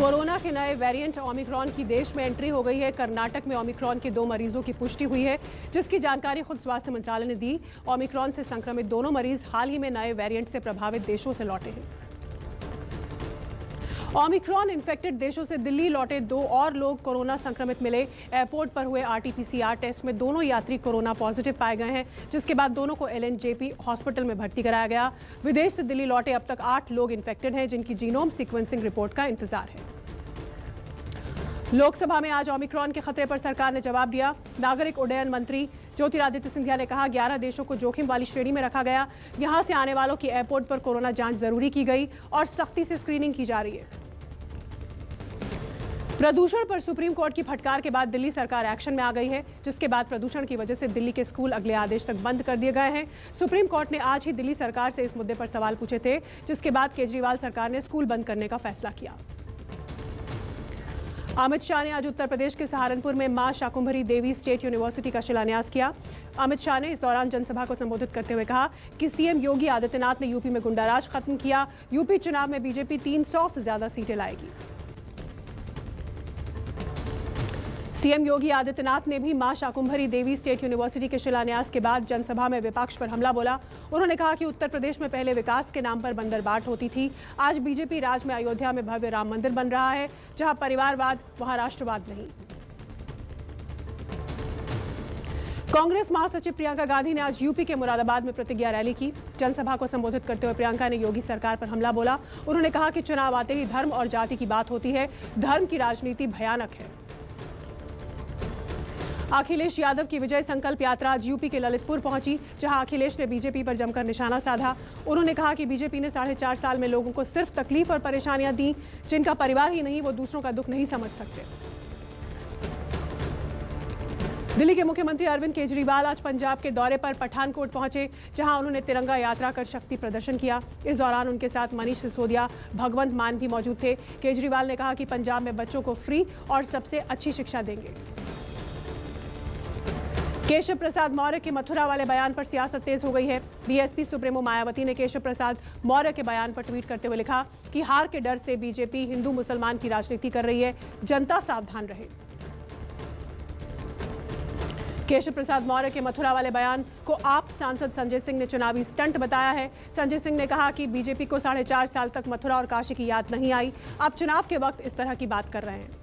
Corona के नए variant Omicron की देश में एंट्री हो गई है। कर्नाटक में ओमिक्रॉन के 2 मरीजों की पुष्टि हुई है, जिसकी जानकारी खुद स्वास्थ्य मंत्रालय ने दी। ओमिक्रॉन से संक्रमित दोनों मरीज हाल ही में नए वेरिएंट से प्रभावित देशों से लौटे हैं। ओमिक्रॉन इन्फेक्टेड देशों से दिल्ली लौटे 2 और लोग कोरोना संक्रमित मिले। एयरपोर्ट पर हुए RT-PCR टेस्ट में दोनों यात्री कोरोना पॉजिटिव पाए गए हैं, जिसके बाद दोनों को LNJP हॉस्पिटल में भर्ती कराया गया। विदेश से दिल्ली लौटे अब तक 8 लोग इन्फेक्टेड हैं, जिनकी जीनोम सीक्वेंसिंग रिपोर्ट का इंतजार है। लोकसभा में आज ओमिक्रॉन के खतरे पर सरकार ने जवाब दिया। नागरिक उड्डयन मंत्री ज्योतिरादित्य सिंधिया ने कहा, 11 देशों को जोखिम वाली श्रेणी में रखा गया। यहां से आने वालों की एयरपोर्ट पर कोरोना जांच जरूरी की गई और सख्ती से स्क्रीनिंग की जा रही है। प्रदूषण पर सुप्रीम कोर्ट की फटकार के बाद दिल्ली सरकार एक्शन में आ गई है, जिसके बाद प्रदूषण की वजह से दिल्ली के स्कूल अगले आदेश तक बंद कर दिए गए हैं। सुप्रीम कोर्ट ने आज ही दिल्ली सरकार से इस मुद्दे पर सवाल पूछे थे, जिसके बाद केजरीवाल सरकार ने स्कूल बंद करने का फैसला किया। अमित शाह ने आज उत्तर प्रदेश के सहारनपुर में मां शाकुंभरी देवी स्टेट यूनिवर्सिटी का शिलान्यास किया। अमित शाह ने इस दौरान जनसभा को संबोधित करते हुए कहा कि सीएम योगी आदित्यनाथ ने यूपी में गुंडाराज खत्म किया। यूपी चुनाव में बीजेपी 300 से ज्यादा सीटें लाएगी। सीएम योगी आदित्यनाथ ने भी मां शाकुंभरी देवी स्टेट यूनिवर्सिटी के शिलान्यास के बाद जनसभा में विपक्ष पर हमला बोला। उन्होंने कहा कि उत्तर प्रदेश में पहले विकास के नाम पर बंदरबाट होती थी। आज बीजेपी राज में अयोध्या में भव्य राम मंदिर बन रहा है, जहां परिवारवाद वहां राष्ट्रवाद नहीं। कांग्रेस महासचिव प्रियंका गांधी ने आज यूपी के मुरादाबाद में प्रतिज्ञा रैली की। जनसभा को संबोधित करते हुए प्रियंका ने योगी सरकार पर हमला बोला। उन्होंने कहा कि चुनाव आते ही धर्म और जाति की बात होती है। धर्म की राजनीति भयानक है। अखिलेश यादव की विजय संकल्प यात्रा आज यूपी के ललितपुर पहुंची, जहां अखिलेश ने बीजेपी पर जमकर निशाना साधा। उन्होंने कहा कि बीजेपी ने 4.5 साल में लोगों को सिर्फ तकलीफ और परेशानियां दी। जिनका परिवार ही नहीं, वो दूसरों का दुख नहीं समझ सकते। दिल्ली के मुख्यमंत्री अरविंद केजरीवाल आज पंजाब के दौरे पर पठानकोट पहुंचे, जहां उन्होंने तिरंगा यात्रा कर शक्ति प्रदर्शन किया। इस दौरान उनके साथ मनीष सिसोदिया, भगवंत मान भी मौजूद थे। केजरीवाल ने कहा कि पंजाब में बच्चों को फ्री और सबसे अच्छी शिक्षा देंगे। केशव प्रसाद मौर्य के मथुरा वाले बयान पर सियासत तेज हो गई है। बीएसपी सुप्रीमो मायावती ने केशव प्रसाद मौर्य के बयान पर ट्वीट करते हुए लिखा कि हार के डर से बीजेपी हिंदू मुसलमान की राजनीति कर रही है, जनता सावधान रहे। केशव प्रसाद मौर्य के मथुरा वाले बयान को आप सांसद संजय सिंह ने चुनावी स्टंट बताया है। संजय सिंह ने कहा कि बीजेपी को 4.5 साल तक मथुरा और काशी की याद नहीं आई। आप चुनाव के वक्त इस तरह की बात कर रहे हैं।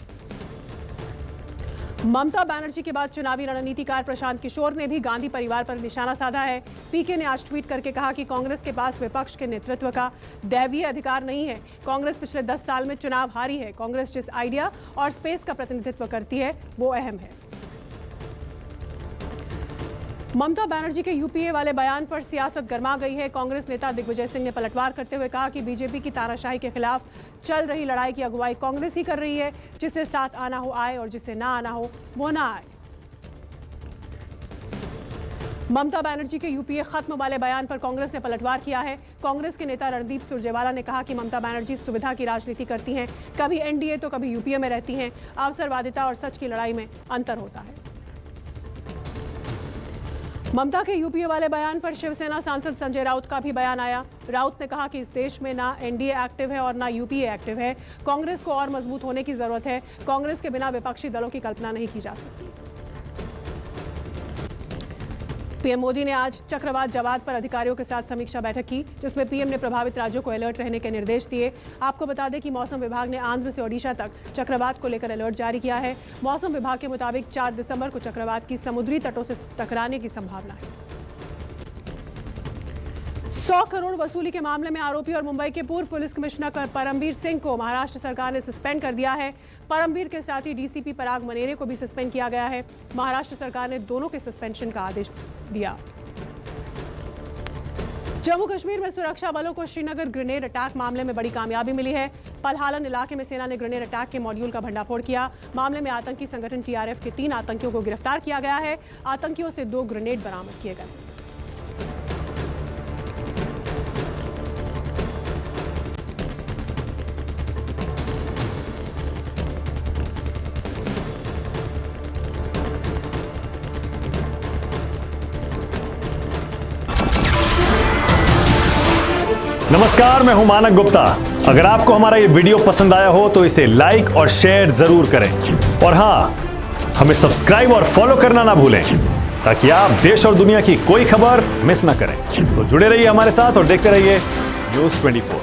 ममता बनर्जी के बाद चुनावी रणनीतिकार प्रशांत किशोर ने भी गांधी परिवार पर निशाना साधा है। पीके ने आज ट्वीट करके कहा कि कांग्रेस के पास विपक्ष के नेतृत्व का दैवीय अधिकार नहीं है। कांग्रेस पिछले 10 साल में चुनाव हारी है। कांग्रेस जिस आइडिया और स्पेस का प्रतिनिधित्व करती है, वो अहम है। ममता बनर्जी के यूपीए वाले बयान पर सियासत गर्मा गई है। कांग्रेस नेता दिग्विजय सिंह ने पलटवार करते हुए कहा कि बीजेपी की तानाशाही के खिलाफ चल रही लड़ाई की अगुवाई कांग्रेस ही कर रही है। जिसे साथ आना हो आए और जिसे ना आना हो वो ना आए। ममता बनर्जी के यूपीए खत्म वाले बयान पर कांग्रेस ने पलटवार किया है। कांग्रेस के नेता रणदीप सुरजेवाला ने कहा कि ममता बनर्जी सुविधा की राजनीति करती हैं, कभी एनडीए तो कभी यूपीए में रहती हैं। अवसरवादिता और सच की लड़ाई में अंतर होता है। ममता के यूपीए वाले बयान पर शिवसेना सांसद संजय राउत का भी बयान आया। राउत ने कहा कि इस देश में ना एनडीए एक्टिव है और ना यूपीए एक्टिव है। कांग्रेस को और मजबूत होने की जरूरत है। कांग्रेस के बिना विपक्षी दलों की कल्पना नहीं की जा सकती। पीएम मोदी ने आज चक्रवात जवाद पर अधिकारियों के साथ समीक्षा बैठक की, जिसमें पीएम ने प्रभावित राज्यों को अलर्ट रहने के निर्देश दिए। आपको बता दें कि मौसम विभाग ने आंध्र से ओडिशा तक चक्रवात को लेकर अलर्ट जारी किया है। मौसम विभाग के मुताबिक 4 दिसंबर को चक्रवात की समुद्री तटों से टकराने की संभावना है। 100 करोड़ वसूली के मामले में आरोपी और मुंबई के पूर्व पुलिस कमिश्नर परमबीर सिंह को महाराष्ट्र सरकार ने सस्पेंड कर दिया है। परमबीर के साथ ही डीसीपी पराग मनेरे को भी सस्पेंड किया गया है। महाराष्ट्र सरकार ने दोनों के सस्पेंशन का आदेश दिया। जम्मू कश्मीर में सुरक्षा बलों को श्रीनगर ग्रेनेड अटैक मामले में बड़ी कामयाबी मिली है। पलहालन इलाके में सेना ने ग्रेनेड अटैक के मॉड्यूल का भंडाफोड़ किया। मामले में आतंकी संगठन टीआरएफ के 3 आतंकियों को गिरफ्तार किया गया है। आतंकियों से 2 ग्रेनेड बरामद किए गए। नमस्कार, मैं हूं मानक गुप्ता। अगर आपको हमारा ये वीडियो पसंद आया हो तो इसे लाइक और शेयर जरूर करें और हाँ, हमें सब्सक्राइब और फॉलो करना ना भूलें ताकि आप देश और दुनिया की कोई खबर मिस ना करें। तो जुड़े रहिए हमारे साथ और देखते रहिए न्यूज़ 24।